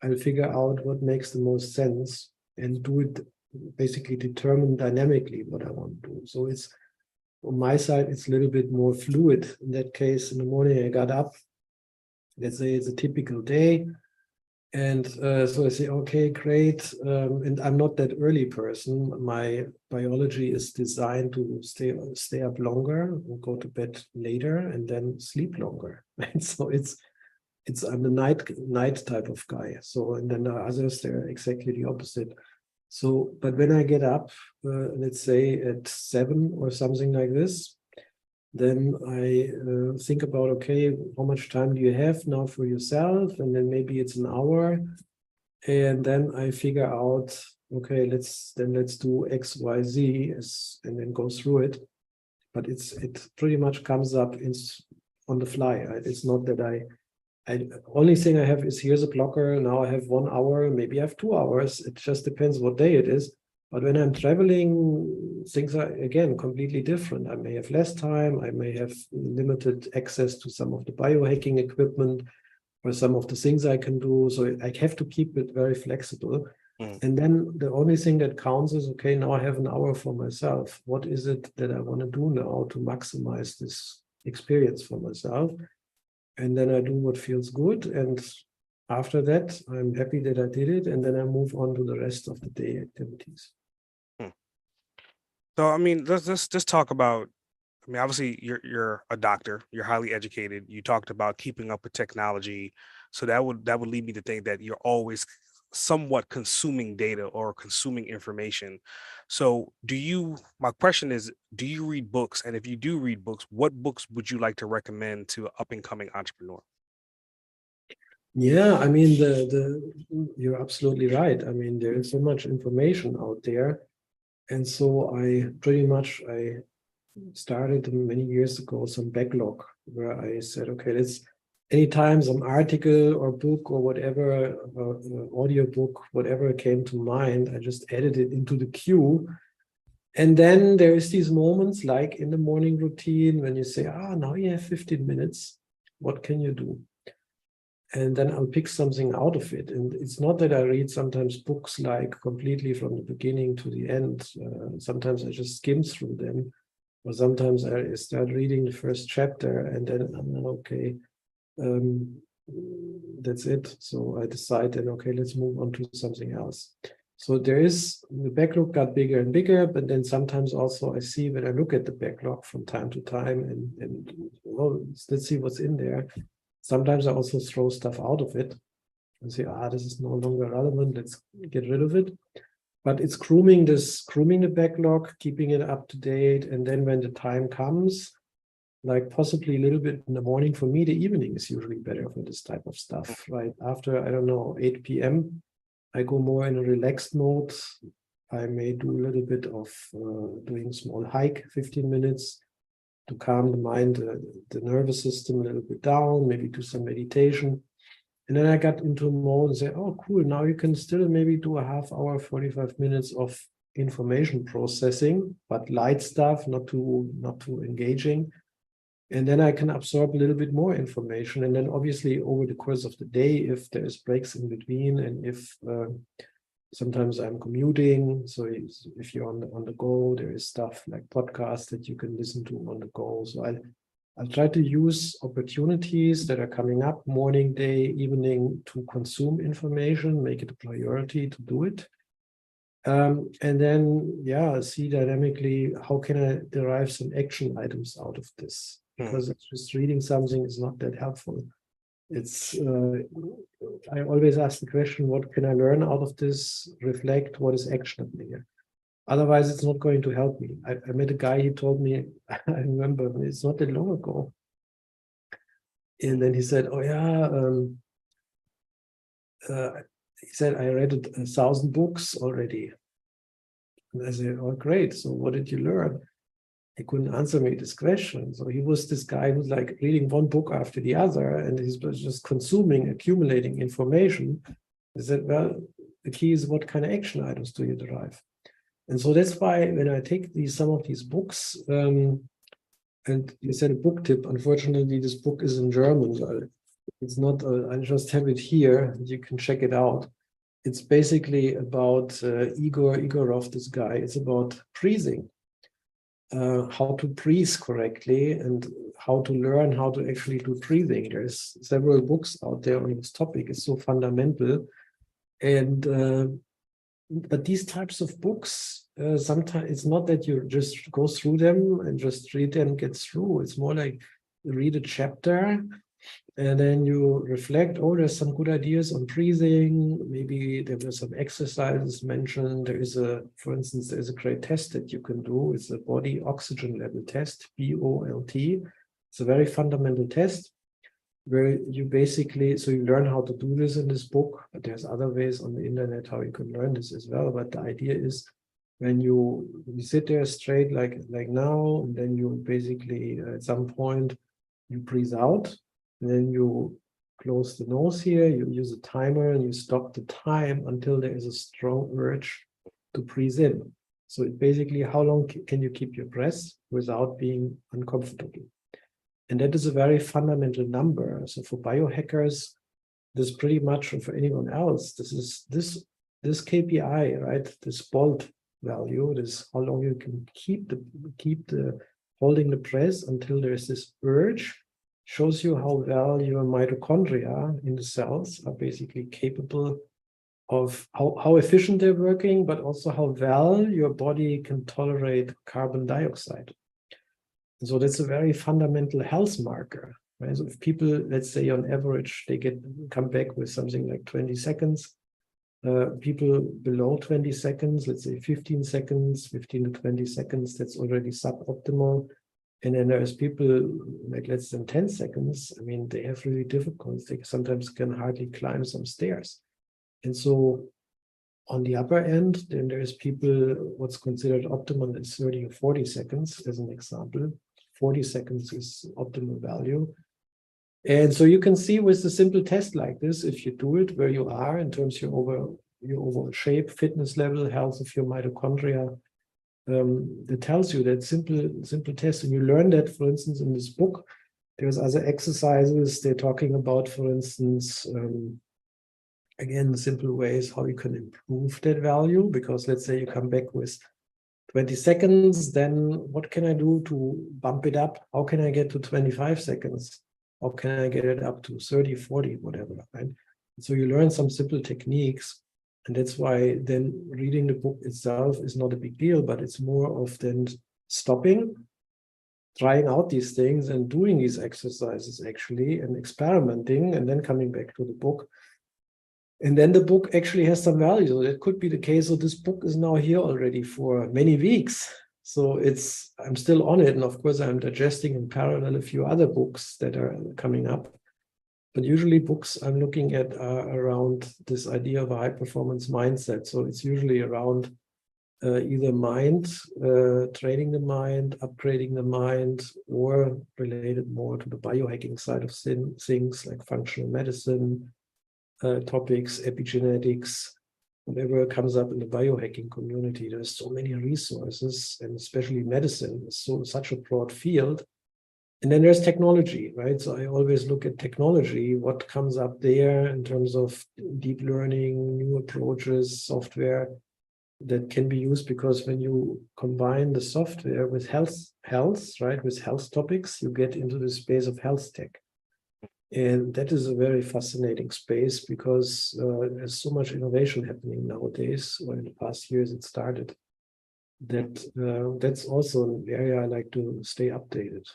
[SPEAKER 2] I'll figure out what makes the most sense and do it, basically determine dynamically what I want to do. So it's, on my side, it's a little bit more fluid. In that case, in the morning I got up, let's say it's a typical day. And so I say, okay, great. And I'm not that early person. My biology is designed to stay up longer and go to bed later and then sleep longer. And so I'm the night type of guy. So, and then the others, they're exactly the opposite. So, but when I get up, let's say at 7 or something like this, then I think about, okay, how much time do you have now for yourself? And then maybe it's an hour. And then I figure out, okay, let's do X, Y, Z, and then go through it. But it pretty much comes up on the fly. Right? It's not that I only thing I have is, here's a blocker. Now I have 1 hour, maybe I have 2 hours. It just depends what day it is. But when I'm traveling, things are, again, completely different. I may have less time. I may have limited access to some of the biohacking equipment or some of the things I can do. So I have to keep it very flexible. And then the only thing that counts is, okay, now I have an hour for myself. What is it that I want to do now to maximize this experience for myself? And then I do what feels good. And after that, I'm happy that I did it. And then I move on to the rest of the day activities.
[SPEAKER 1] So, I mean, let's just talk about, I mean, obviously you're a doctor, you're highly educated. You talked about keeping up with technology. So that would lead me to think that you're always somewhat consuming data or consuming information. So my question is, do you read books? And if you do read books, what books would you like to recommend to an up and coming entrepreneur?
[SPEAKER 2] Yeah, I mean, you're absolutely right. I mean, there is so much information out there. And so I started many years ago some backlog where I said, okay, anytime some article or book or whatever, audio book, whatever came to mind, I just added it into the queue. And then there is these moments like in the morning routine when you say, now you have 15 minutes. What can you do? And then I'll pick something out of it. And it's not that I read sometimes books like completely from the beginning to the end. Sometimes I just skim through them. Or sometimes I start reading the first chapter and then I'm okay, that's it. So I decide then, okay, let's move on to something else. So the backlog got bigger and bigger, but then sometimes also I see when I look at the backlog from time to time and well, let's see what's in there. Sometimes I also throw stuff out of it and say, this is no longer relevant, let's get rid of it. But it's grooming the backlog, keeping it up to date. And then when the time comes, like possibly a little bit in the morning, for me, the evening is usually better for this type of stuff, right? After, I don't know, 8 p.m., I go more in a relaxed mode. I may do a little bit of doing a small hike, 15 minutes, to calm the mind, the nervous system a little bit down, maybe do some meditation. And then I got into a mode and say, oh, cool, now you can still maybe do a half hour, 45 minutes of information processing, but light stuff, not too engaging. And then I can absorb a little bit more information. And then obviously over the course of the day, if there's breaks in between, and if sometimes I'm commuting, so if you're on the go, there is stuff like podcasts that you can listen to on the go. So I'll try to use opportunities that are coming up, morning, day, evening, to consume information, make it a priority to do it. And then, yeah, see dynamically, how can I derive some action items out of this? Because just reading something is not that helpful. It's, I always ask the question, what can I learn out of this? Reflect what is actionable here. Otherwise, it's not going to help me. I met a guy, he told me, I remember, it's not that long ago. And then he said, oh yeah, he said, I read 1,000 books already. And I said, oh, great. So what did you learn? He couldn't answer me this question. So he was this guy who's like reading one book after the other, and he's just consuming, accumulating information. I said, well, the key is what kind of action items do you derive? And so that's why when I take some of these books, and you said a book tip, unfortunately, this book is in German. So it's not, I just have it here. You can check it out. It's basically about Igorov, this guy. It's about breathing, how to breathe correctly and how to learn how to actually do breathing. There's several books out there on this topic. It's so fundamental. And but these types of books, sometimes it's not that you just go through them and just read them, get through. It's more like you read a chapter and then you reflect, oh, there's some good ideas on breathing. Maybe there were some exercises mentioned. There is for instance, there's a great test that you can do. It's a body oxygen level test, BOLT. It's a very fundamental test where you basically, so you learn how to do this in this book, but there's other ways on the internet how you can learn this as well. But the idea is when you sit there straight like now, and then you basically at some point you breathe out, and then you close the nose here, you use a timer and you stop the time until there is a strong urge to breathe in. So it basically, how long can you keep your breath without being uncomfortable? And that is a very fundamental number. So for biohackers, this pretty much, for anyone else, this is this KPI, right? This BOLT value, this how long you can keep the holding the breath until there's this urge, shows you how well your mitochondria in the cells are basically capable of how efficient they're working, but also how well your body can tolerate carbon dioxide. And so that's a very fundamental health marker, right? So if people, let's say on average, they come back with something like 20 seconds, people below 20 seconds, let's say 15 seconds, 15 to 20 seconds, that's already suboptimal. And then there's people like less than 10 seconds. I mean, they have really difficulties. They sometimes can hardly climb some stairs. And so on the upper end, then there's people, what's considered optimal is 30 or 40 seconds, as an example. 40 seconds is optimal value. And so you can see with a simple test like this, if you do it where you are in terms of your overall shape, fitness level, health of your mitochondria, that tells you that simple test. And you learn that, for instance, in this book. There's other exercises they're talking about, for instance, again, simple ways how you can improve that value, because let's say you come back with 20 seconds, then what can I do to bump it up? How can I get to 25 seconds? How can I get it up to 30, 40, whatever, right? So you learn some simple techniques, and that's why then reading the book itself is not a big deal, but it's more of then stopping, trying out these things and doing these exercises actually and experimenting, and then coming back to the book. And then the book actually has some value. So it could be the case. So this book is now here already for many weeks. So I'm still on it. And of course, I'm digesting in parallel a few other books that are coming up. But usually books I'm looking at are around this idea of a high performance mindset. So it's usually around either mind, training the mind, upgrading the mind, or related more to the biohacking side of things like functional medicine, topics, epigenetics, whatever comes up in the biohacking community. There's so many resources, and especially medicine is such a broad field. And then there's technology, right? So I always look at technology, what comes up there in terms of deep learning, new approaches, software that can be used, because when you combine the software with health, right, with health topics, you get into the space of health tech. And that is a very fascinating space because there's so much innovation happening nowadays, or in the past years it started. That's also an area I like to stay updated.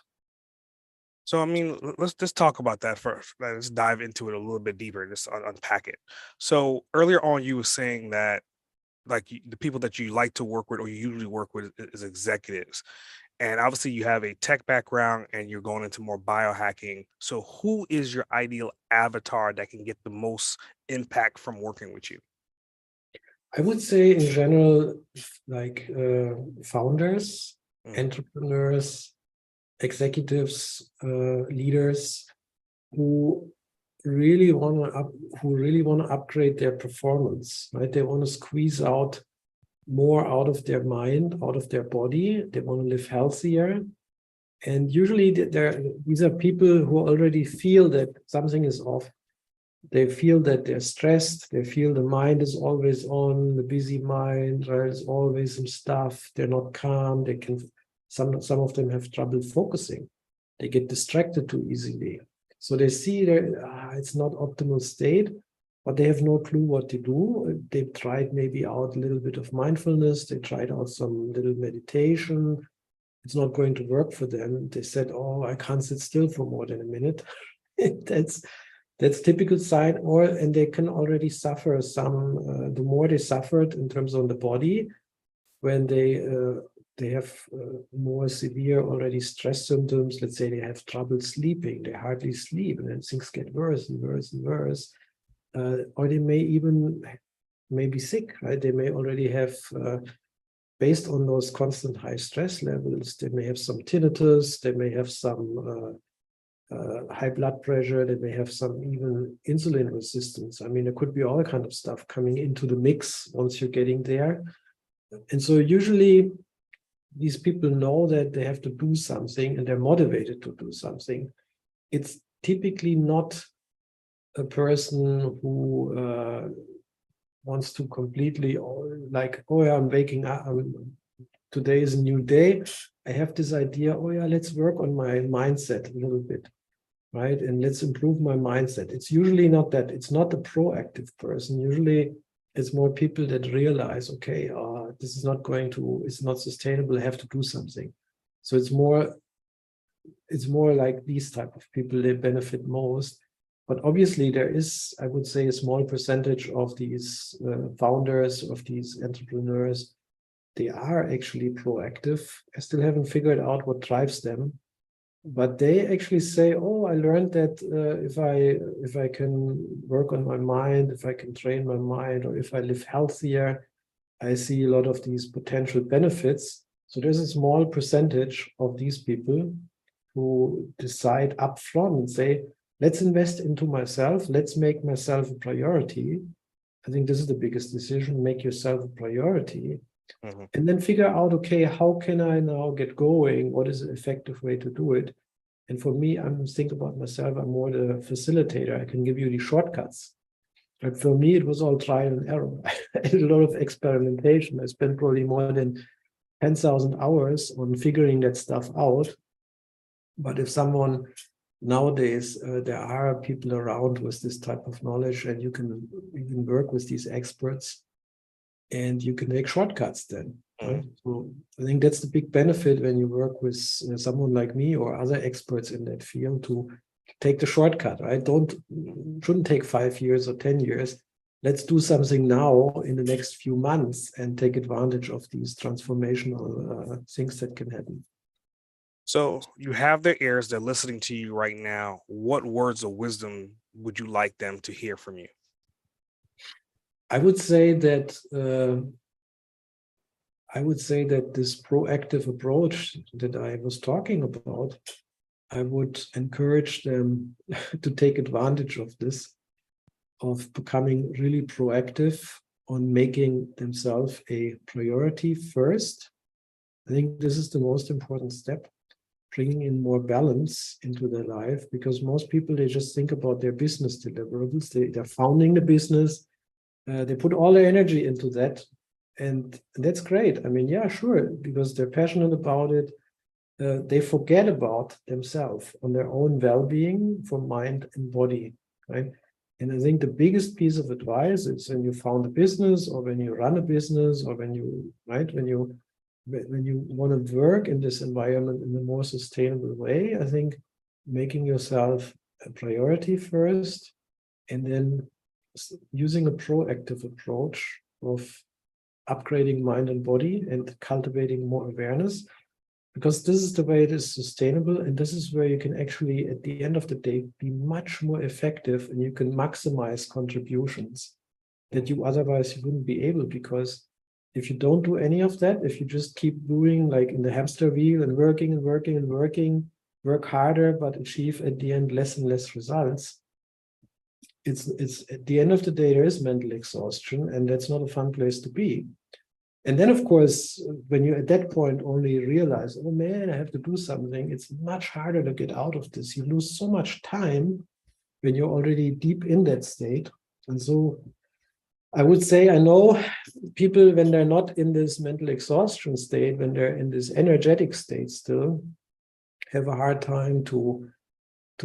[SPEAKER 1] So, I mean, let's just talk about that first. Let's dive into it a little bit deeper, just unpack it. So, earlier on, you were saying that like the people that you like to work with or you usually work with is executives. And obviously, you have a tech background and you're going into more biohacking. So, who is your ideal avatar that can get the most impact from working with you?
[SPEAKER 2] I would say in general, like founders,
[SPEAKER 1] Mm,
[SPEAKER 2] entrepreneurs, executives, leaders who really want to upgrade their performance, right? They want to squeeze out more out of their mind, out of their body. They want to live healthier. And usually these are people who already feel that something is off. They feel that they're stressed. They feel the mind is always on, the busy mind. There's always some stuff. They're not calm. Some of them have trouble focusing. They get distracted too easily. So they see that it's not optimal state, but they have no clue what to do. They've tried maybe out a little bit of mindfulness. They tried out some little meditation. It's not going to work for them. They said, "Oh, I can't sit still for more than a minute." that's that's typical sign. And they can already suffer some. The more they suffered in terms of the body, when they have more severe already stress symptoms. Let's say they have trouble sleeping, they hardly sleep, and then things get worse and worse and worse. Or they may be sick, right? They may already have, based on those constant high stress levels, they may have some tinnitus, they may have some high blood pressure, they may have some even insulin resistance. I mean, there could be all kind of stuff coming into the mix once you're getting there. And so usually these people know that they have to do something and they're motivated to do something. It's typically not a person who wants to completely, like, oh yeah, I'm waking up, today is a new day. I have this idea, oh yeah, let's work on my mindset a little bit, right? And let's improve my mindset. It's usually not that. It's not a proactive person. Usually it's more people that realize, okay, this is not it's not sustainable. I have to do something. So it's more like these type of people, they benefit most. But obviously there is, I would say, a small percentage of these founders, of these entrepreneurs, they are actually proactive. I still haven't figured out what drives them, but they actually say, oh, I learned that if I can work on my mind, if I can train my mind, or if I live healthier, I see a lot of these potential benefits. So there's a small percentage of these people who decide upfront and say, let's invest into myself, let's make myself a priority. I think this is the biggest decision: make yourself a priority.
[SPEAKER 1] mhm.
[SPEAKER 2] And then figure out, okay, how can I now get going? What is an effective way to do it? And for me, I'm thinking about myself, I'm more the facilitator. I can give you the shortcuts. But for me, it was all trial and error. I did a lot of experimentation. I spent probably more than 10,000 hours on figuring that stuff out. But if someone nowadays, there are people around with this type of knowledge, and you can work with these experts and you can make shortcuts then. Right? So I think that's the big benefit when you work with someone like me or other experts in that field, to take the shortcut, right? Shouldn't take 5 years or 10 years. Let's do something now in the next few months and take advantage of these transformational things that can happen.
[SPEAKER 1] So you have their ears, they're listening to you right now. What words of wisdom would you like them to hear from you?
[SPEAKER 2] I would say that this proactive approach that I was talking about, I would encourage them to take advantage of this, of becoming really proactive on making themselves a priority first. I think this is the most important step, bringing in more balance into their life, because most people, they just think about their business deliverables. They're founding the business. They put all their energy into that. And that's great. I mean, yeah, sure, because they're passionate about it. they forget about themselves on their own well-being for mind and body, right? And I think the biggest piece of advice is when you found a business or when you run a business or when you, right, when you want to work in this environment in a more sustainable way, I think making yourself a priority first and then using a proactive approach of upgrading mind and body and cultivating more awareness, because this is the way it is sustainable, and this is where you can actually, at the end of the day, be much more effective, and you can maximize contributions that you otherwise you wouldn't be able, because if you don't do any of that, if you just keep doing like in the hamster wheel and working and working and working, work harder but achieve at the end less and less results, it's at the end of the day there is mental exhaustion, and that's not a fun place to be. And then, of course, when you at that point only realize, oh man, I have to do something, it's much harder to get out of this. You lose so much time when you're already deep in that state. And so I would say, I know people, when they're not in this mental exhaustion state, when they're in this energetic state still, have a hard time to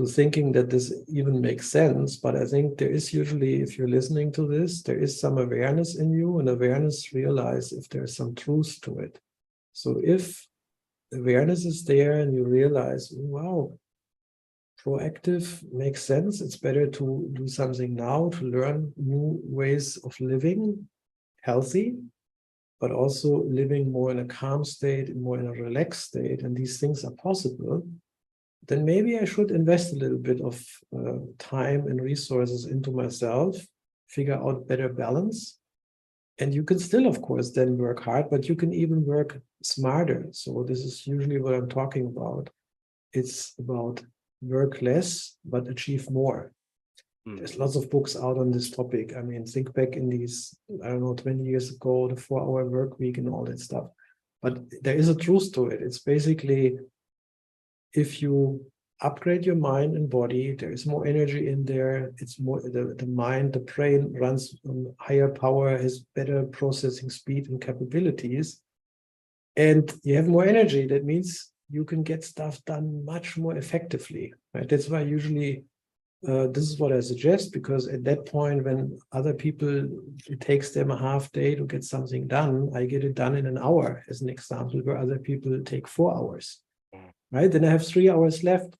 [SPEAKER 2] thinking that this even makes sense. But I think there is usually, if you're listening to this, there is some awareness in you, and awareness realize if there's some truth to it. So if awareness is there and you realize, wow, proactive makes sense, it's better to do something now to learn new ways of living healthy, but also living more in a calm state, more in a relaxed state, and these things are possible, then maybe I should invest a little bit of time and resources into myself, figure out better balance. And you can still, of course, then work hard, but you can even work smarter. So this is usually what I'm talking about. It's about work less, but achieve more. There's lots of books out on this topic. I mean, think back in these, I don't know, 20 years ago, the 4-hour work week and all that stuff. But there is a truth to it. It's basically, if you upgrade your mind and body, there is more energy in there. It's more the mind, the brain runs on higher power, has better processing speed and capabilities, and you have more energy. That means you can get stuff done much more effectively, right? That's why usually this is what I suggest, because at that point, when other people, it takes them a half day to get something done, I get it done in an hour, as an example, where other people take 4 hours. Right, then I have 3 hours left,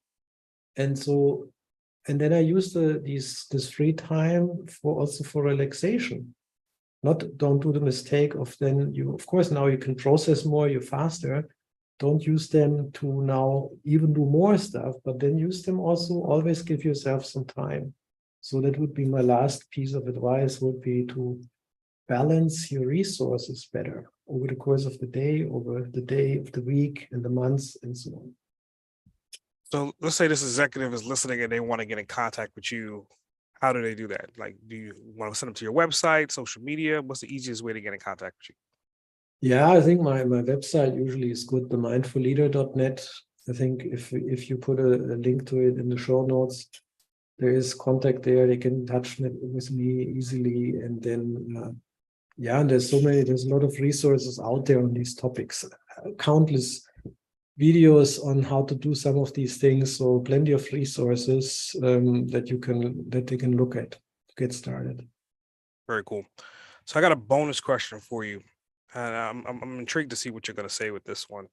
[SPEAKER 2] and so, and then I use this free time for relaxation. Don't do the mistake of then you, of course, now you can process more, you're faster. Don't use them to now even do more stuff, but then use them also. Always give yourself some time. So that would be my last piece of advice, would be to balance your resources better over the course of the day, over the day of the week and the months and so on.
[SPEAKER 1] So let's say this executive is listening and they want to get in contact with you. How do they do that? Like, do you want to send them to your website, social media? What's the easiest way to get in contact with you?
[SPEAKER 2] Yeah, I think my website usually is good, themindfulleader.net. I think if you put a link to it in the show notes, there is contact there. They can touch with me easily. And then, yeah, and there's a lot of resources out there on these topics, countless videos on how to do some of these things. So plenty of resources that they can look at to get started.
[SPEAKER 1] Very cool. So I got a bonus question for you. And I'm intrigued to see what you're going to say with this one.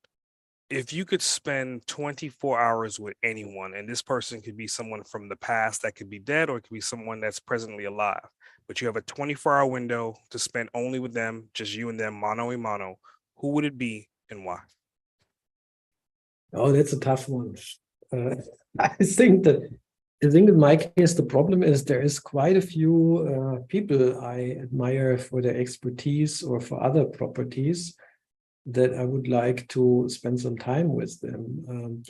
[SPEAKER 1] If you could spend 24 hours with anyone, and this person could be someone from the past that could be dead, or it could be someone that's presently alive, but you have a 24-hour window to spend only with them, just you and them, mano a mano, who would it be and why?
[SPEAKER 2] Oh, that's a tough one. I think in my case, the problem is there is quite a few people I admire for their expertise or for other properties that I would like to spend some time with them.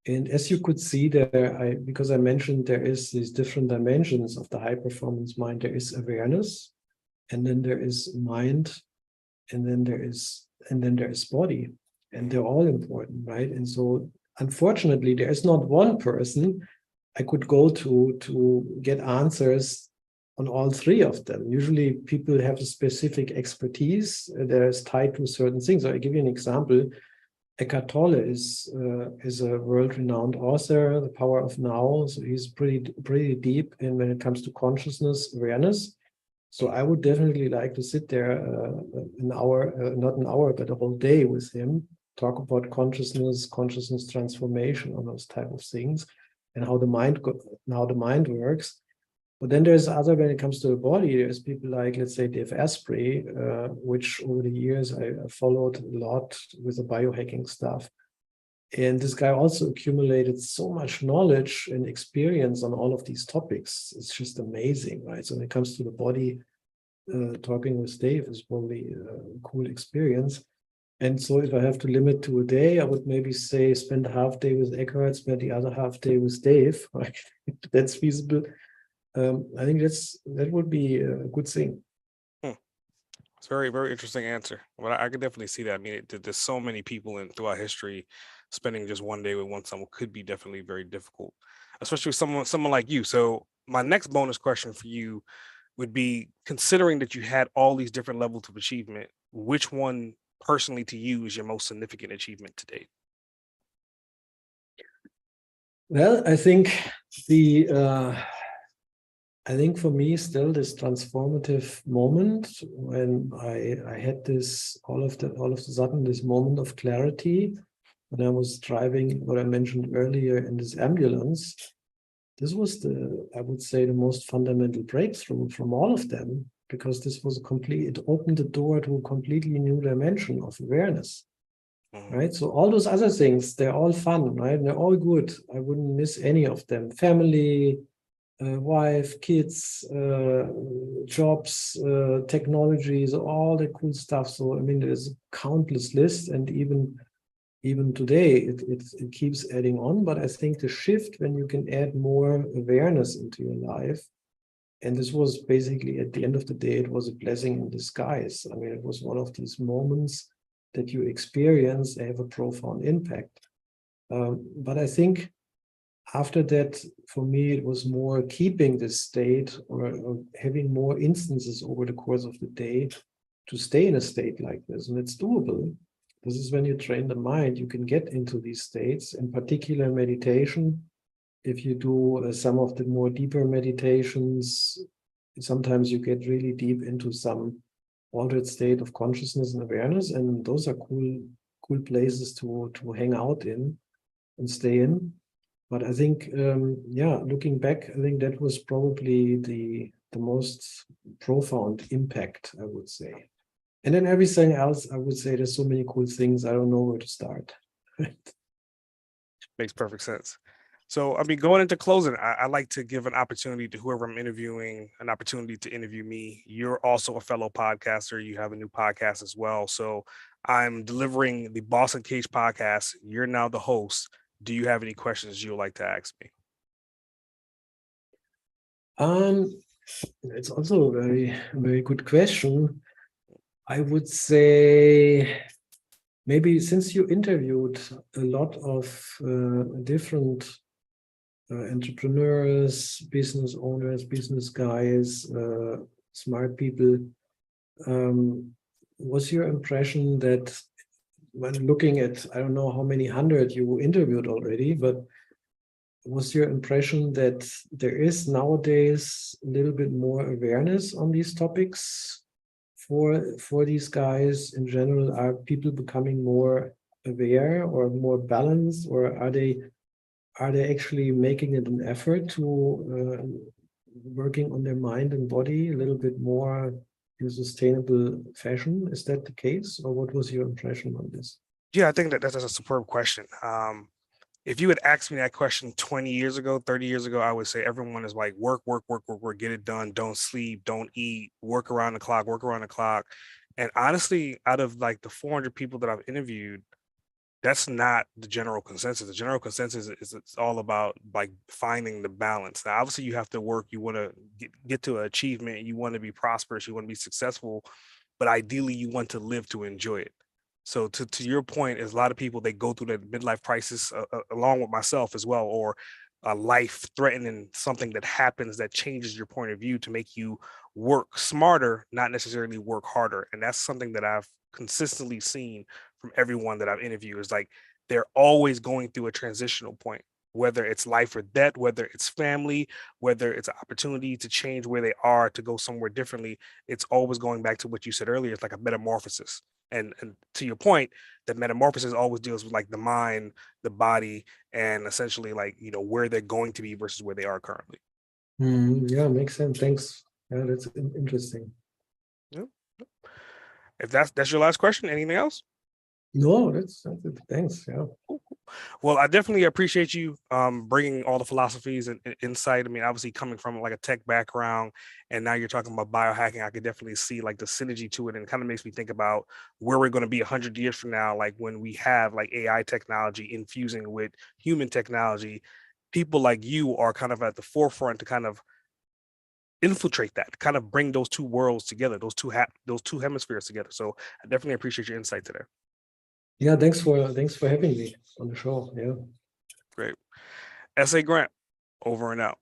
[SPEAKER 2] And as you could see there, because I mentioned there is these different dimensions of the high performance mind. There is awareness, and then there is mind, and then there is body, and they're all important, right? And so, unfortunately, there is not one person I could go to get answers on all three of them. Usually people have a specific expertise that is tied to certain things. So I give you an example. Eckhart Tolle is a world-renowned author, The Power of Now. So he's pretty deep in when it comes to consciousness awareness. So I would definitely like to sit there an hour, not an hour, but a whole day with him, talk about consciousness transformation, all those type of things, and how the mind works. But then there's other, when it comes to the body, there's people like, let's say, Dave Asprey, which over the years I followed a lot with the biohacking stuff. And this guy also accumulated so much knowledge and experience on all of these topics. It's just amazing, right? So when it comes to the body, talking with Dave is probably a cool experience. And so if I have to limit to a day, I would maybe say spend a half day with Eckhart, spend the other half day with Dave. Right? That's feasible. I think that would be a good thing.
[SPEAKER 1] It's a very, very interesting answer. But I could definitely see that. I mean, there's so many people throughout history, spending just one day with someone could be definitely very difficult, especially with someone like you. So my next bonus question for you would be, considering that you had all these different levels of achievement, which one personally to you is your most significant achievement to date?
[SPEAKER 2] Well, I think I think for me still this transformative moment when I had this all of the sudden this moment of clarity when I was driving what I mentioned earlier in this ambulance. This was I would say, the most fundamental breakthrough from all of them, because this was it opened the door to a completely new dimension of awareness. Right. So all those other things, they're all fun, right? And they're all good. I wouldn't miss any of them. Family, wife, kids, jobs, technologies, all the cool stuff. So, I mean, there's countless lists, and even today, it keeps adding on. But I think the shift when you can add more awareness into your life, and this was basically, at the end of the day, it was a blessing in disguise. I mean, it was one of these moments that you experience, they have a profound impact. But I think after that, for me, it was more keeping this state, or having more instances over the course of the day to stay in a state like this. And it's doable. This is when you train the mind, you can get into these states, in particular meditation. If you do some of the more deeper meditations, sometimes you get really deep into some altered state of consciousness and awareness, and those are cool places to hang out in and stay in. But I think, looking back, I think that was probably the most profound impact, I would say. And then everything else, I would say there's so many cool things, I don't know where to start.
[SPEAKER 1] Makes perfect sense. So, I mean, going into closing, I like to give an opportunity to whoever I'm interviewing, an opportunity to interview me. You're also a fellow podcaster. You have a new podcast as well. So I'm delivering the Boss Uncaged podcast. You're now the host. Do you have any questions you would like to ask me?
[SPEAKER 2] It's also a very good question. I would say, maybe since you interviewed a lot of different entrepreneurs, business owners, business guys, smart people, was your impression that when looking at, I don't know how many hundred you interviewed already, but was your impression that there is nowadays a little bit more awareness on these topics for these guys in general? Are people becoming more aware or more balanced, or are they actually making it an effort to working on their mind and body a little bit more in a sustainable fashion? Is that the case, or what was your impression on this?
[SPEAKER 1] Yeah, I think that's a superb question. If you had asked me that question 20 years ago, 30 years ago, I would say everyone is like, work, work, work, work, work, get it done, don't sleep, don't eat, work around the clock, work around the clock. And honestly, out of like the 400 people that I've interviewed, that's not the general consensus. The general consensus is it's all about like finding the balance. Now, obviously, you have to work. You want to get to an achievement. You want to be prosperous. You want to be successful, but ideally, you want to live to enjoy it. So, to your point, is a lot of people, they go through that midlife crisis along with myself as well, or a life threatening something that happens that changes your point of view to make you work smarter, not necessarily work harder. And that's something that I've consistently seen from everyone that I've interviewed is like they're always going through a transitional point, whether it's life or death, whether it's family, whether it's an opportunity to change where they are to go somewhere differently. It's always going back to what you said earlier. It's like a metamorphosis. And to your point, the metamorphosis always deals with like the mind, the body, and essentially like, you know, where they're going to be versus where they are currently.
[SPEAKER 2] Yeah, makes sense. Thanks. Yeah, that's interesting.
[SPEAKER 1] Yeah. If that's your last question, anything else?
[SPEAKER 2] No, that's it. Thanks. Yeah.
[SPEAKER 1] Well, I definitely appreciate you bringing all the philosophies and insight. I mean, obviously coming from like a tech background, and now you're talking about biohacking, I could definitely see like the synergy to it, and it kind of makes me think about where we're going to be 100 years from now, like when we have like AI technology infusing with human technology. People like you are kind of at the forefront to kind of infiltrate that, kind of bring those two worlds together, those two hemispheres together. So I definitely appreciate your insight today.
[SPEAKER 2] Yeah, thanks for having me on the show. Yeah.
[SPEAKER 1] Great. S.A. Grant, over and out.